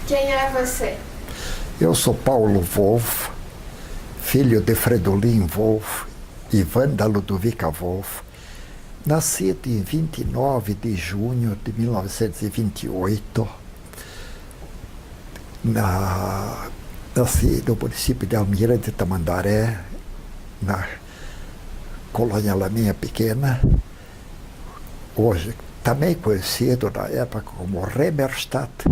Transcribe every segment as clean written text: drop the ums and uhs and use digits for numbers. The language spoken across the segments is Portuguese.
Quem é você? Eu sou Paulo Wolff, filho de Fredolin Wolff e Wanda Ludovica Wolff, nascido em 29 de junho de 1928, nasci no município de Almirante Tamandaré, na colônia Laminha Pequena, hoje também conhecido na época como Remerstadt,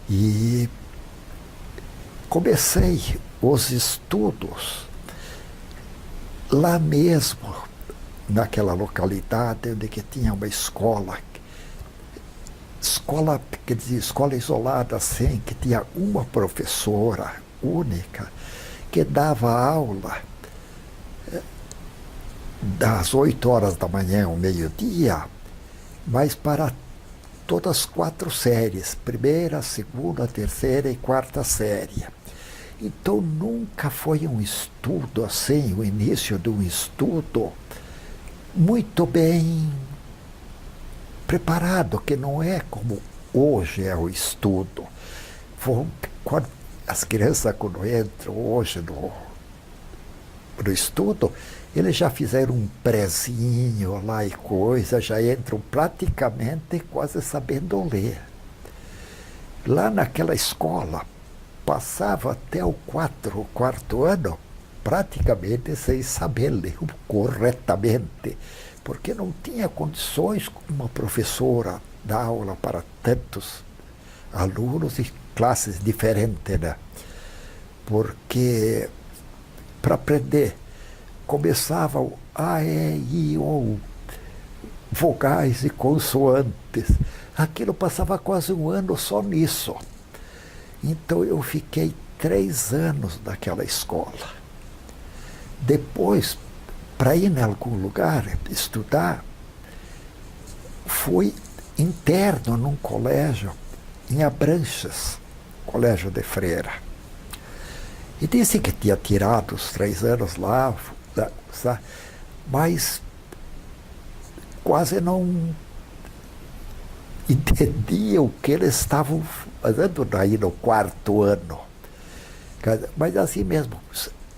e comecei os estudos lá mesmo, naquela localidade onde que tinha uma escola, quer dizer, escola isolada assim, que tinha uma professora única que dava aula das 8 horas da manhã ao meio-dia, mas para todas as 4 séries, primeira, segunda, terceira e quarta série. Então nunca foi um estudo assim, o início de um estudo muito bem preparado, que não é como hoje é o estudo. Quando as crianças, quando entram hoje no estudo, eles já fizeram um prezinho lá e coisa, já entram praticamente quase sabendo ler. Lá naquela escola, passava até o quarto ano praticamente sem saber ler corretamente, porque não tinha condições uma professora dar aula para tantos alunos e classes diferentes, né? Porque para aprender começava o A, E, I, O, vogais e consoantes. Aquilo passava quase um ano só nisso. Então eu fiquei 3 anos naquela escola. Depois, para ir em algum lugar estudar, fui interno num colégio em Abranches, colégio de freira. E disse que tinha tirado os 3 anos lá, mas quase não entendia o que eles estavam fazendo aí no 4º ano. Mas assim mesmo,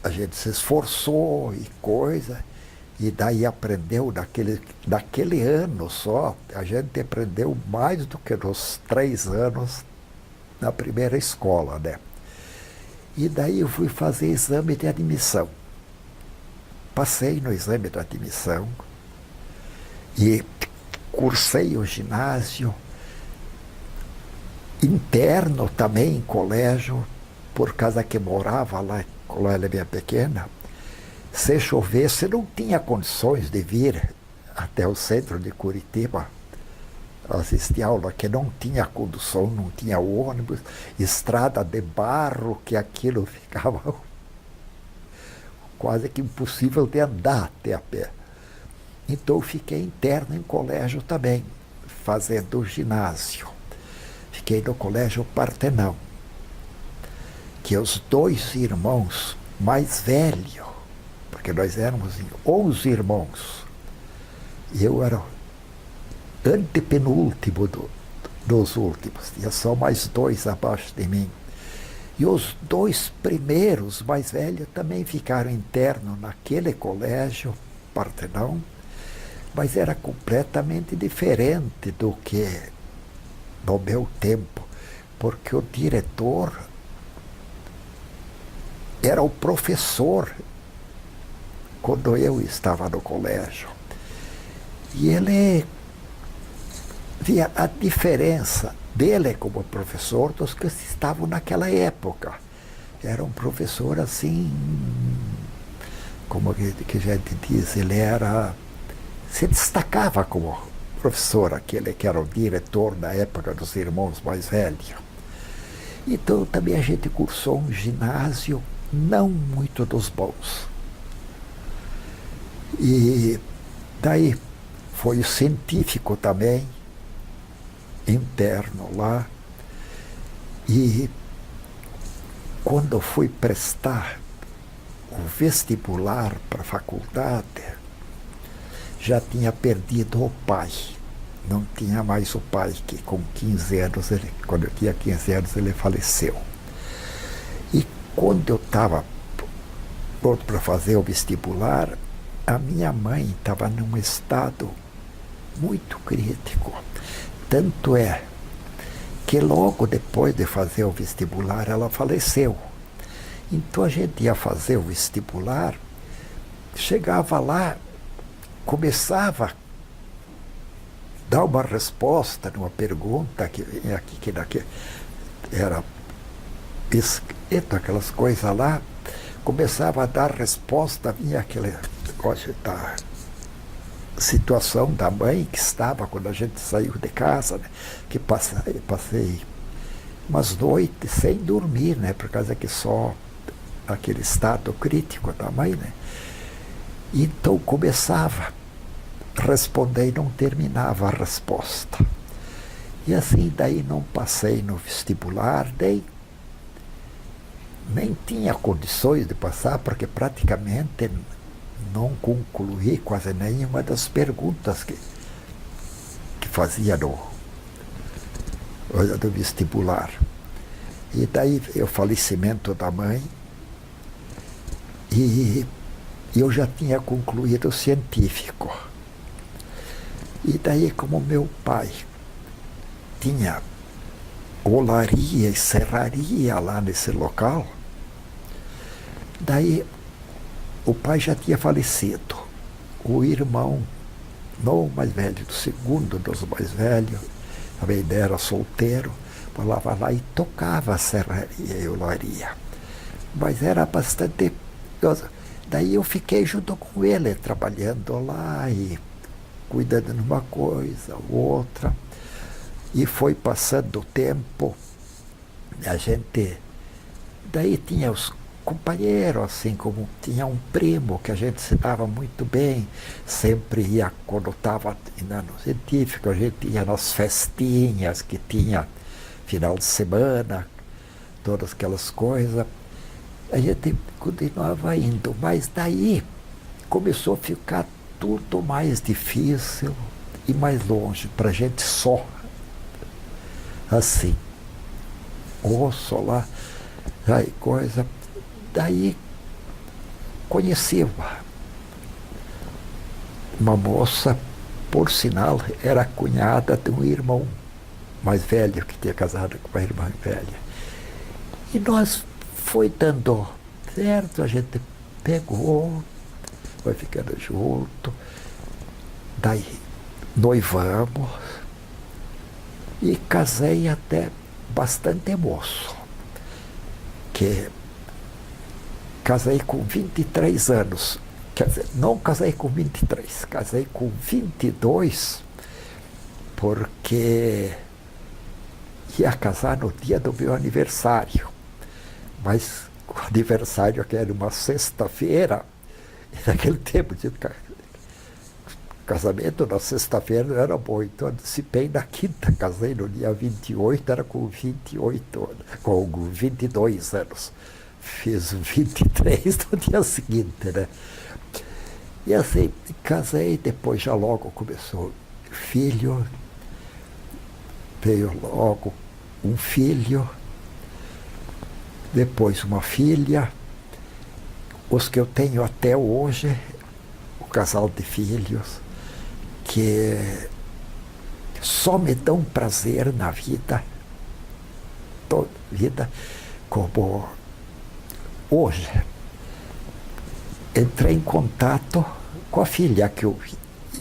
a gente se esforçou e coisa, e daí aprendeu naquele ano só, a gente aprendeu mais do que nos 3 anos na primeira escola, né? E daí eu fui fazer exame de admissão. Passei no exame de admissão e cursei o ginásio interno também em colégio, por causa que morava lá, colônia bem pequena. Se chovesse, não tinha condições de vir até o centro de Curitiba assistir aula, que não tinha condução, não tinha ônibus, estrada de barro, que aquilo ficava quase que impossível de andar até a pé. Então eu fiquei interno em colégio também, fazendo ginásio. Fiquei no colégio Partenão, que os 2 irmãos mais velhos, porque nós éramos 11 irmãos, e eu era antepenúltimo dos últimos, tinha só mais 2 abaixo de mim. E os 2 primeiros mais velhos também ficaram internos naquele colégio Partenão, mas era completamente diferente do que no meu tempo, porque o diretor era o professor quando eu estava no colégio. E ele via a diferença dele como professor dos que estavam naquela época. Era um professor assim, como que a gente diz, ele se destacava como professor, aquele que era o diretor na época dos irmãos mais velhos. Então também a gente cursou um ginásio não muito dos bons. E daí foi o científico também, interno lá. E quando fui prestar o vestibular para a faculdade, já tinha perdido o pai. não tinha mais o pai, que com 15 anos, quando eu tinha 15 anos, ele faleceu. E quando eu estava pronto para fazer o vestibular, a minha mãe estava num estado muito crítico. Tanto é que logo depois de fazer o vestibular, ela faleceu. Então a gente ia fazer o vestibular, chegava lá, começava a dar uma resposta numa pergunta que vinha aqui, que daqui era escrito, aquelas coisas lá, começava a dar resposta, vinha aquele negócio da situação da mãe que estava quando a gente saiu de casa, né? Que passei umas noites sem dormir, né? Por causa que só aquele estado crítico da mãe, né? Então começava a responder e não terminava a resposta. E assim daí não passei no vestibular, nem tinha condições de passar, porque praticamente não concluí quase nenhuma das perguntas que fazia do vestibular. E daí o falecimento da mãe, e eu já tinha concluído o científico. E daí, como meu pai tinha olaria e serraria lá nesse local, daí o pai já tinha falecido. O irmão, não o mais velho, do segundo dos mais velhos, também era solteiro, falava lá e tocava a serraria e olaria. Mas era bastante... Daí eu fiquei junto com ele, trabalhando lá e cuidando de uma coisa, outra. E foi passando o tempo, a gente... Daí tinha os companheiros, assim como tinha um primo que a gente se dava muito bem, sempre ia, quando estava no científico, a gente ia nas festinhas que tinha final de semana, todas aquelas coisas. A gente continuava indo, mas daí começou a ficar tudo mais difícil e mais longe, para a gente só. Assim, osso lá, aí coisa. Daí conheci uma moça, por sinal, era cunhada de um irmão mais velho, que tinha casado com uma irmã velha. E nós foi dando certo, a gente pegou, foi ficando junto, daí noivamos e casei até bastante moço, que casei com 23 anos, quer dizer, não casei com 23, casei com 22, porque ia casar no dia do meu aniversário, mas o aniversário que era uma sexta-feira, naquele tempo de casamento na sexta-feira não era bom, então antecipei na quinta, casei no dia 28, era com 28 anos, com 22 anos. Fiz 23 no dia seguinte, né? E assim, casei, depois já logo começou filho, veio logo um filho, depois uma filha, os que eu tenho até hoje, o casal de filhos, que só me dão prazer na vida, toda vida, como hoje. Entrei em contato com a filha, que eu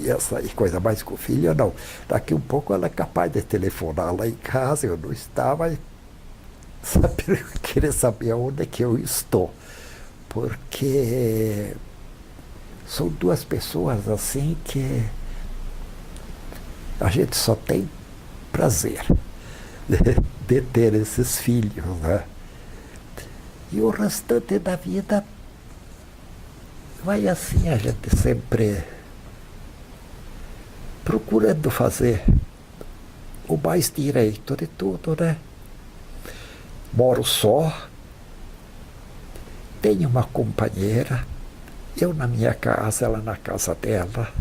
ia sair coisa mais com o filho, não. Daqui um pouco ela é capaz de telefonar lá em casa, eu não estava, e querer saber onde é que eu estou. Porque são duas pessoas assim que a gente só tem prazer de ter esses filhos, né? E o restante da vida vai assim, a gente sempre procurando fazer o mais direito de tudo, né? Moro só, tenho uma companheira, eu na minha casa, ela na casa dela.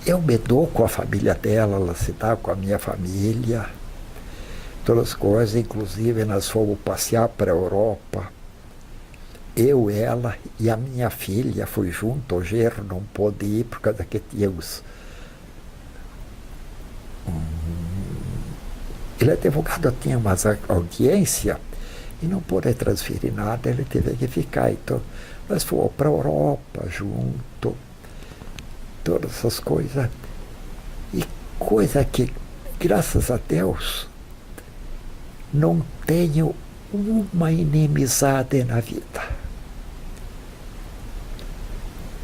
Eu me dou com a família dela, ela se dá com a minha família, todas as coisas, inclusive nós fomos passear para a Europa, eu, ela e a minha filha foi junto, o genro não pôde ir por causa que tínhamos. Ele é advogado, tinha uma audiência e não pôde transferir nada, ele teve que ficar. Então, nós fomos para a Europa junto, todas essas coisas. E coisa que, graças a Deus, não tenho uma inimizade na vida.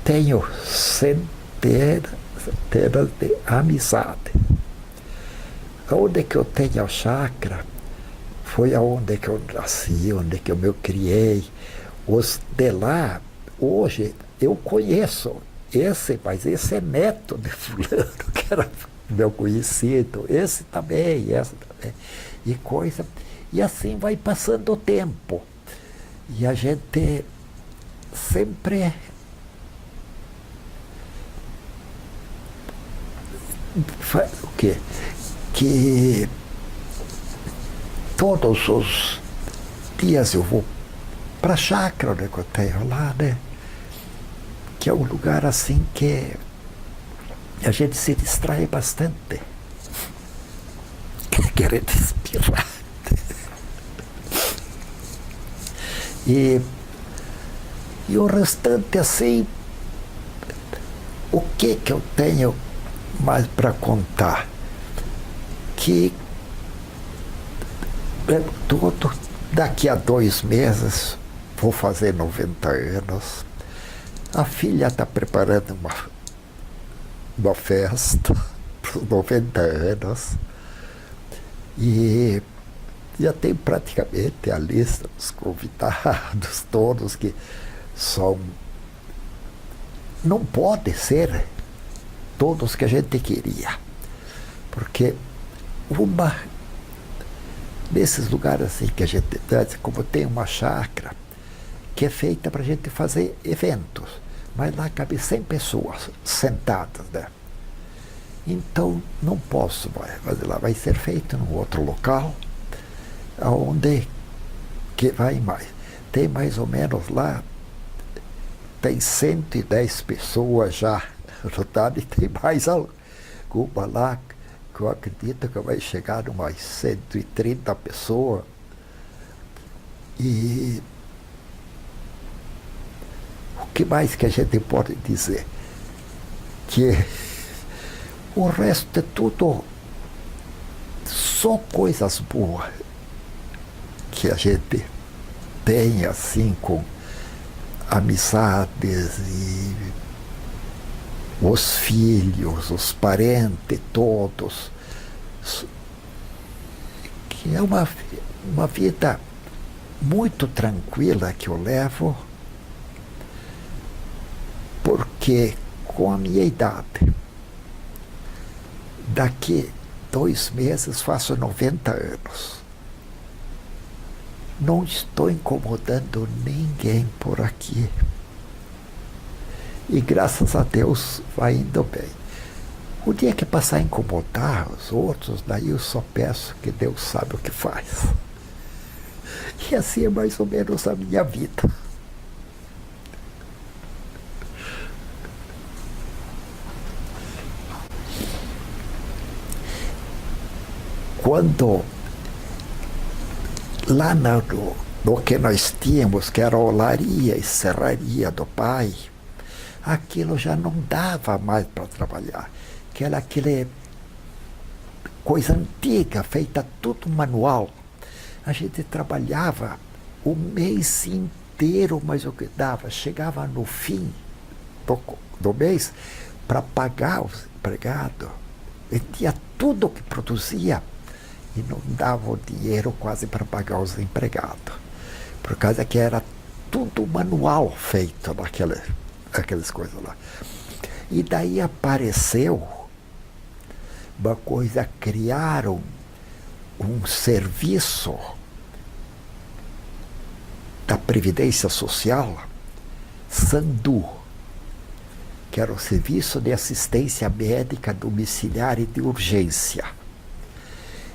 Tenho centenas de amizade. Onde que eu tenho a chácara foi aonde que eu nasci, onde que eu me criei. Os de lá, hoje, eu conheço mas esse é neto de fulano, que era meu conhecido, esse também. E coisa. E assim vai passando o tempo. E a gente sempre faz o quê? Que todos os dias eu vou para a chácara onde eu tenho lá, né? Que é um lugar assim que a gente se distrai bastante. Querendo espirrar. E o restante, assim, o que eu tenho mais para contar? Que daqui a 2 meses vou fazer 90 anos. A filha está preparando uma festa para os 90 anos. E já tem praticamente a lista dos convidados, todos que são. Não pode ser todos que a gente queria. Porque desses lugares assim que a gente, como tem uma chácara que é feita para a gente fazer eventos, mas lá cabe 100 pessoas sentadas, né? Então não posso fazer lá, vai ser feito num outro local, onde que vai mais. Tem mais ou menos lá, tem 110 pessoas já rodadas, e tem mais alguma lá que eu acredito que vai chegar a umas 130 pessoas. E o que mais que a gente pode dizer? Que o resto é tudo só coisas boas que a gente tem, assim, com amizades e os filhos, os parentes todos, que é uma vida muito tranquila que eu levo, porque com a minha idade, daqui 2 meses faço 90 anos. Não estou incomodando ninguém por aqui. E graças a Deus vai indo bem. O dia que passar a incomodar os outros, daí eu só peço que Deus sabe o que faz. E assim é mais ou menos a minha vida. Quando lá no que nós tínhamos, que era a olaria e serraria do pai, aquilo já não dava mais para trabalhar. Que era aquela coisa antiga, feita tudo manual. A gente trabalhava o mês inteiro, mas o que dava? Chegava no fim do mês para pagar os empregados. Vendia tudo o que produzia e não dava o dinheiro quase para pagar os empregados. Por causa que era tudo manual feito aquelas coisas lá. E daí apareceu uma coisa, criaram um serviço da Previdência Social, Sandu, que era o Serviço de Assistência Médica Domiciliar e de Urgência.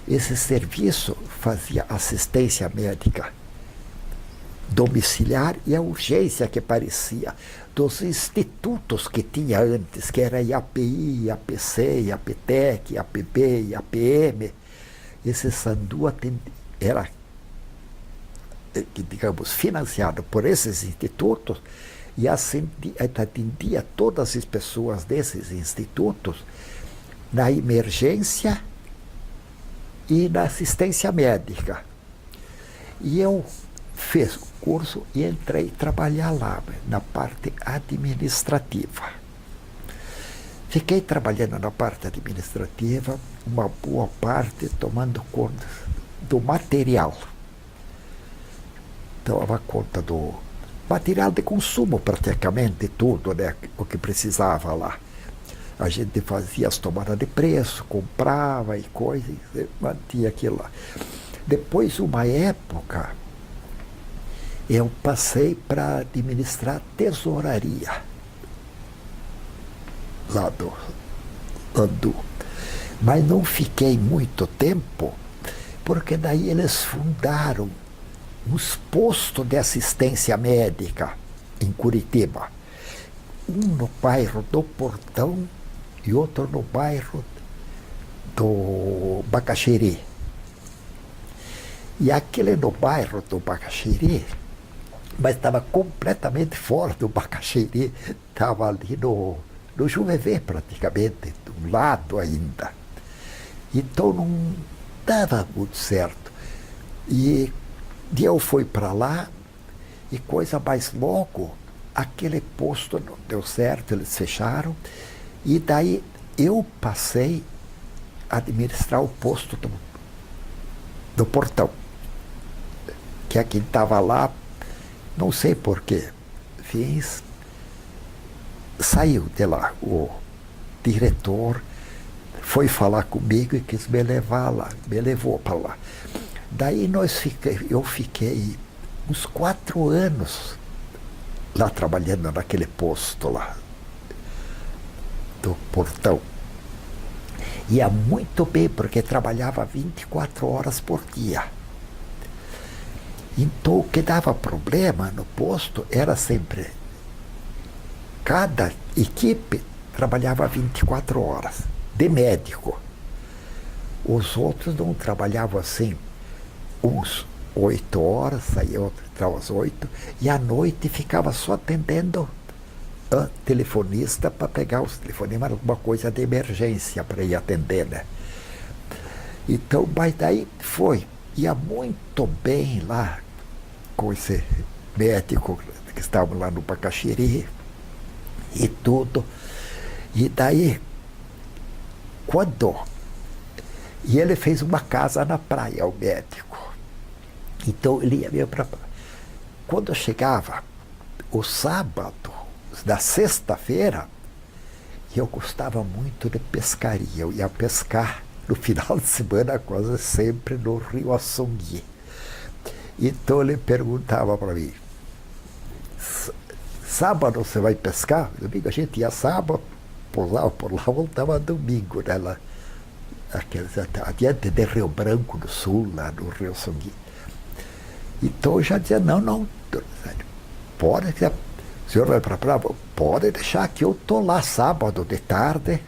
Esse serviço fazia assistência médica domiciliar e a urgência que parecia dos institutos que tinha antes, que era IAPI, IAPC, IAPTEC, IAPB, IAPM. Esse Sandu era, digamos, financiado por esses institutos e atendia todas as pessoas desses institutos na emergência e na assistência médica. E eu fiz o curso e entrei trabalhar lá, na parte administrativa. Fiquei trabalhando na parte administrativa, uma boa parte tomando conta do material. Tomava conta do material de consumo, praticamente tudo, né, o que precisava lá. A gente fazia as tomadas de preço, comprava e coisas, e mantinha aquilo lá. Depois, uma época, eu passei para administrar tesouraria lá do Andu. Mas não fiquei muito tempo, porque daí eles fundaram uns postos de assistência médica em Curitiba. Um no bairro do Portão e outro no bairro do Bacaxiri. E aquele no bairro do Bacaxiri, mas estava completamente fora do Bacaxiri, estava ali no Juvevê praticamente, do lado ainda. Então não dava muito certo. E eu fui para lá e coisa mais logo, aquele posto não deu certo, eles fecharam, e daí eu passei a administrar o posto do Portão, que é quem estava lá, não sei porquê, saiu de lá, o diretor foi falar comigo e quis me levar lá, me levou para lá. Daí eu fiquei uns 4 anos lá trabalhando naquele posto lá do Portão. Ia muito bem, porque trabalhava 24 horas por dia. Então, o que dava problema no posto era sempre, cada equipe trabalhava 24 horas, de médico. Os outros não trabalhavam assim, uns 8 horas, saía outro, entrava às 8, e à noite ficava só atendendo a telefonista para pegar os telefonemas, alguma coisa de emergência para ir atender, né? Então, mas daí ia muito bem lá com esse médico que estava lá no Bacaxiri e tudo. E daí, e ele fez uma casa na praia, o médico. Então ele ia meio para praia. Quando eu chegava, o sábado, da sexta-feira, eu gostava muito de pescaria. Eu ia pescar no final de semana, quase sempre no Rio Açongui. Então ele perguntava para mim, sábado você vai pescar? Domingo a gente ia sábado, por lá, voltava domingo, né? Lá, adiante de Rio Branco do Sul, lá no Rio Açongui. Então eu já dizia, não, pode, o senhor vai para a praia? Pode deixar que eu estou lá sábado de tarde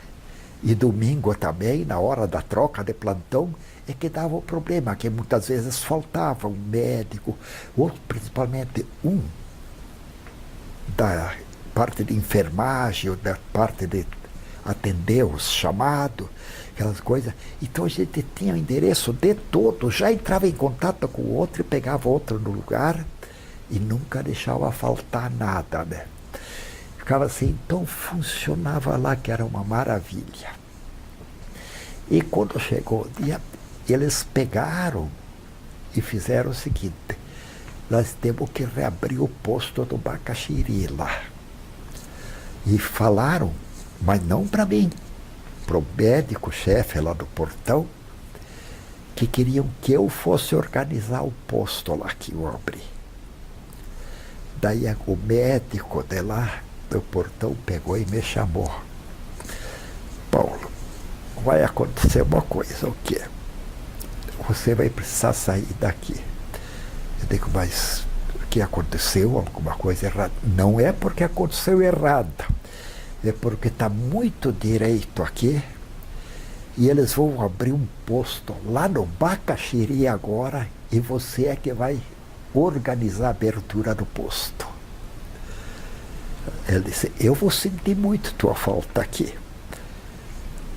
e domingo também, na hora da troca de plantão. É que dava o problema, que muitas vezes faltava um médico, ou principalmente da parte de enfermagem, ou da parte de atender os chamados, aquelas coisas. Então a gente tinha o endereço de todos, já entrava em contato com o outro e pegava outro no lugar e nunca deixava faltar nada, né? Ficava assim, então funcionava lá, que era uma maravilha. E quando chegou o dia, eles pegaram e fizeram o seguinte, nós temos que reabrir o posto do Bacaxiri lá. E falaram, mas não para mim, para o médico-chefe lá do Portão, que queriam que eu fosse organizar o posto lá que eu abri. Daí o médico de lá do portão pegou e me chamou. Paulo, vai acontecer uma coisa, o quê? Você vai precisar sair daqui. Eu digo, mas o que aconteceu? Alguma coisa errada? Não é porque aconteceu errada. É porque está muito direito aqui e eles vão abrir um posto lá no Bacaxiri agora e você é que vai organizar a abertura do posto. Ele disse, eu vou sentir muito tua falta aqui,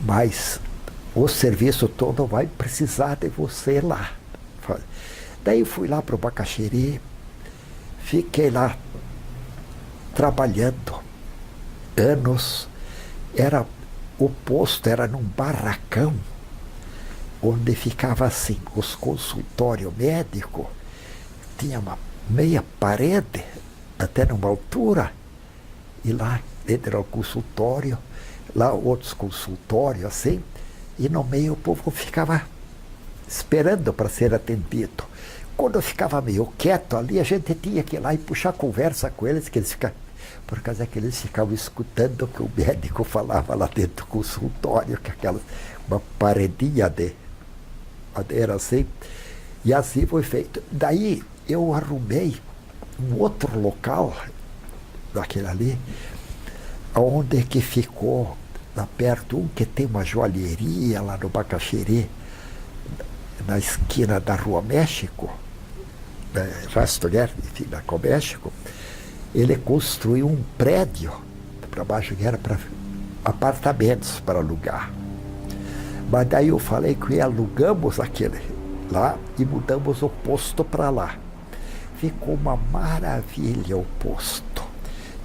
mas o serviço todo vai precisar de você lá. Daí fui lá para o Bacaxiri, fiquei lá trabalhando anos. O posto era num barracão, onde ficava assim, os consultórios médicos, tinha uma meia parede, até numa altura, e lá dentro era o consultório, lá outros consultórios assim, e no meio o povo ficava esperando para ser atendido. Quando eu ficava meio quieto ali, a gente tinha que ir lá e puxar conversa com eles, que eles ficavam, por causa que eles ficavam escutando o que o médico falava lá dentro do consultório, que uma paredinha de madeira assim, e assim foi feito. Daí eu arrumei um outro local, daquele ali, onde que ficou, lá perto, que tem uma joalheria lá no Bacaxiri, na esquina da Rua México, Rastorguer, enfim, na Rua México. Ele construiu um prédio para baixo que era para apartamentos para alugar. Mas daí eu falei que alugamos aquele lá e mudamos o posto para lá. Ficou uma maravilha o posto.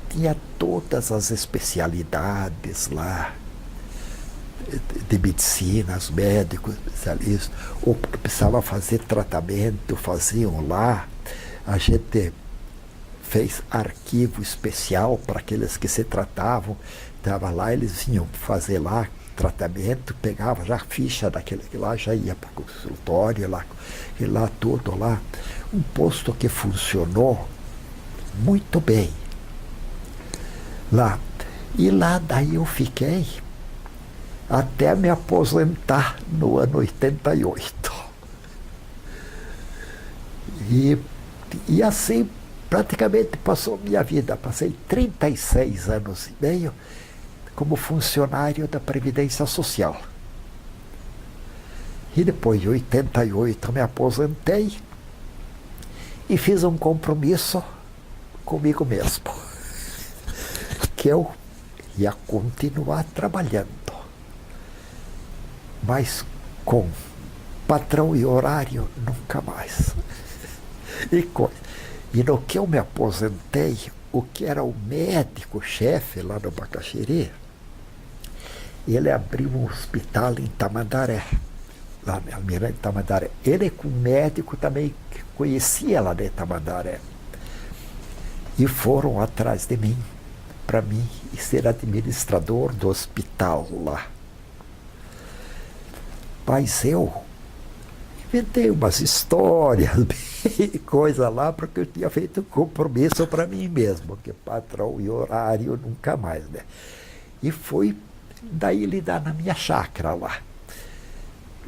Tinha todas as especialidades lá, de medicina, os médicos, especialistas, ou que precisava fazer tratamento, faziam lá. A gente fez arquivo especial para aqueles que se tratavam. Estava lá, eles vinham fazer lá tratamento, pegava já a ficha daquele que lá, já ia para o consultório, lá, e lá tudo lá. Um posto que funcionou muito bem. Lá. E lá daí eu fiquei até me aposentar no ano 88. E assim praticamente passou minha vida. Passei 36 anos e meio como funcionário da Previdência Social. E depois de 88 me aposentei e fiz um compromisso comigo mesmo, que eu ia continuar trabalhando, mas com patrão e horário nunca mais. E no que eu me aposentei, o que era o médico-chefe lá no Bacaxiri, ele abriu um hospital em Tamandaré, lá em Almirante Tamandaré. Ele com médico também conhecia lá de Tamandaré. E foram atrás de mim, para mim ser administrador do hospital lá. Mas eu inventei umas histórias e coisa lá, porque eu tinha feito um compromisso para mim mesmo, que patrão e horário nunca mais, né? E fui daí lidar na minha chácara lá.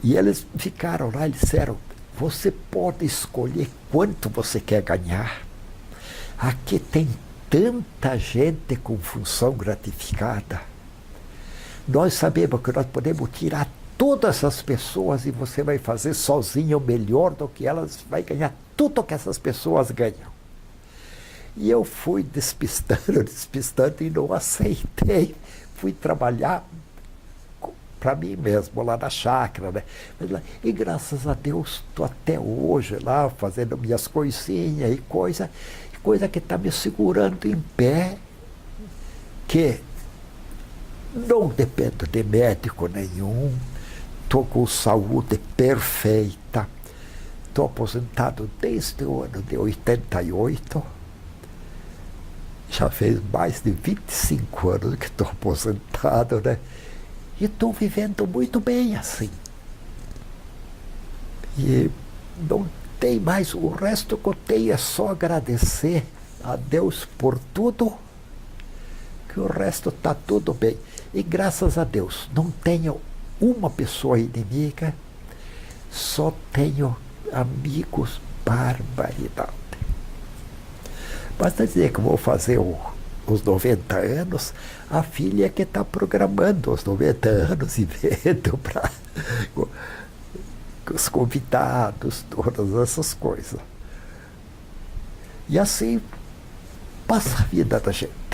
E eles ficaram lá e disseram, você pode escolher quanto você quer ganhar. Aqui tem tanta gente com função gratificada. Nós sabemos que nós podemos tirar todas as pessoas e você vai fazer sozinho melhor do que elas, vai ganhar tudo que essas pessoas ganham. E eu fui despistando e não aceitei. Fui trabalhar para mim mesmo, lá na chácara, né? E graças a Deus estou até hoje lá fazendo minhas coisinhas e coisa que está me segurando em pé, que não dependo de médico nenhum, estou com saúde perfeita, estou aposentado desde o ano de 88, já fez mais de 25 anos que estou aposentado, né? E estou vivendo muito bem assim. E não tem mais, o resto que eu tenho é só agradecer a Deus por tudo, e o resto está tudo bem. E graças a Deus, não tenho uma pessoa inimiga, só tenho amigos, barbaridade. Basta dizer que vou fazer os 90 anos, a filha que está programando os 90 anos e vendo para os convidados, todas essas coisas. E assim passa a vida da gente.